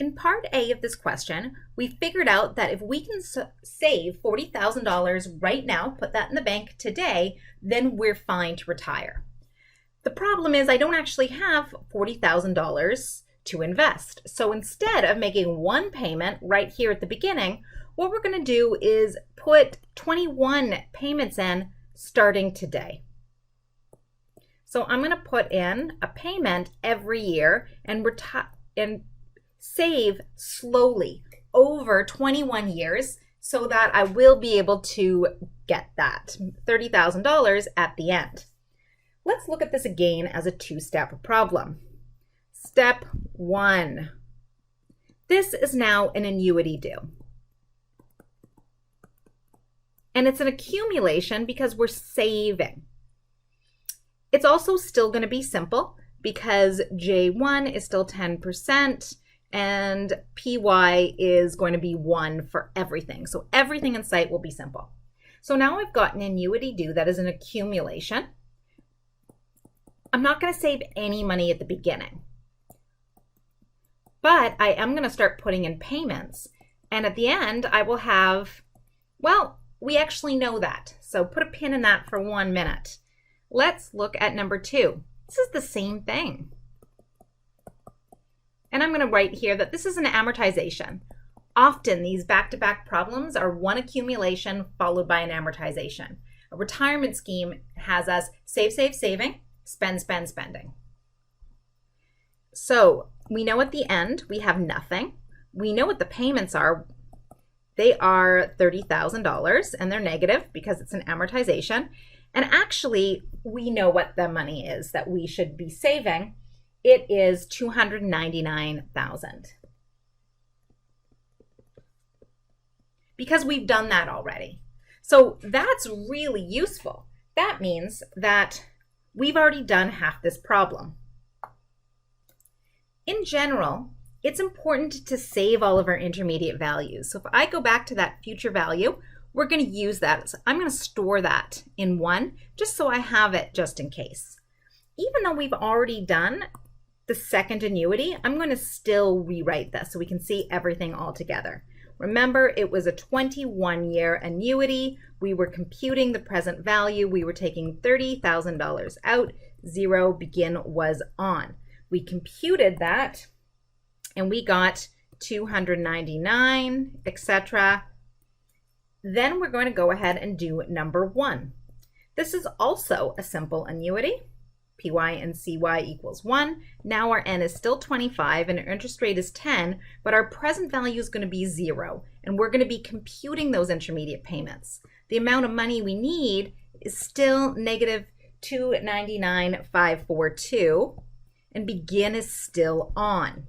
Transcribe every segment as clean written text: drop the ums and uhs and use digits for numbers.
In part A of this question, we figured out that if we can save $40,000 right now, put that in the bank today, then we're fine to retire. The problem is I don't actually have $40,000 to invest. So instead of making one payment right here at the beginning, what we're going to do is put 21 payments in starting today. So I'm going to put in a payment every year and save slowly over 21 years so that I will be able to get that $30,000 at the end. Let's look at this again as a two-step problem. Step 1. This is now an annuity due. And it's an accumulation because we're saving. It's also still going to be simple because J1 is still 10% and PY is going to be 1 for everything. So everything in sight will be simple. So now I've got an annuity due that is an accumulation. I'm not going to save any money at the beginning, but I am going to start putting in payments. And at the end, I will have, well, we actually know that. So put a pin in that for 1 minute. Let's look at number 2. This is the same thing. And I'm going to write here that this is an amortization. Often these back-to-back problems are one accumulation followed by an amortization. A retirement scheme has us save, saving, spend, spending. So we know at the end we have nothing. We know what the payments are. They are $30,000 and they're negative because it's an amortization. And actually, we know what the money is that we should be saving. It is $299,000. Because we've done that already. So that's really useful. That means that we've already done half this problem. In general, it's important to save all of our intermediate values. So if I go back to that future value, we're going to use that. So I'm going to store that in 1 just so I have it just in case. Even though we've already done the second annuity, I'm going to still rewrite this so we can see everything all together. Remember, it was a 21-year annuity. We were computing the present value. We were taking $30,000 out. 0 begin was on. We computed that and we got 299, etc. Then we're going to go ahead and do number 1. This is also a simple annuity. PY and CY equals 1. Now our N is still 25 and our interest rate is 10, but our present value is going to be 0. And we're going to be computing those intermediate payments. The amount of money we need is still negative $299,542 and begin is still on.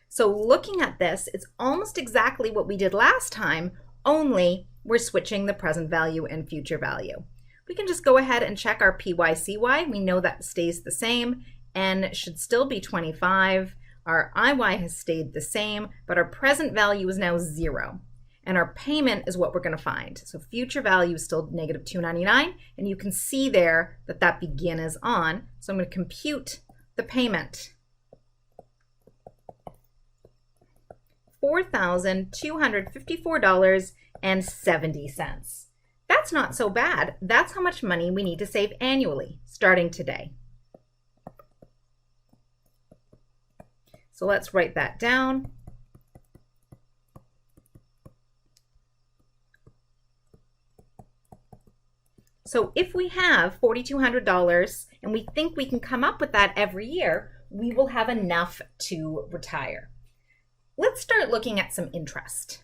So looking at this, it's almost exactly what we did last time, only we're switching the present value and future value. We can just go ahead and check our PY/CY. We know that stays the same. N should still be 25. Our IY has stayed the same, but our present value is now 0. And our payment is what we're going to find. So future value is still negative $299, and you can see there that that begin is on. So I'm going to compute the payment. $4,254.70. That's not so bad. That's how much money we need to save annually, starting today. So let's write that down. So if we have $4,200 and we think we can come up with that every year, we will have enough to retire. Let's start looking at some interest.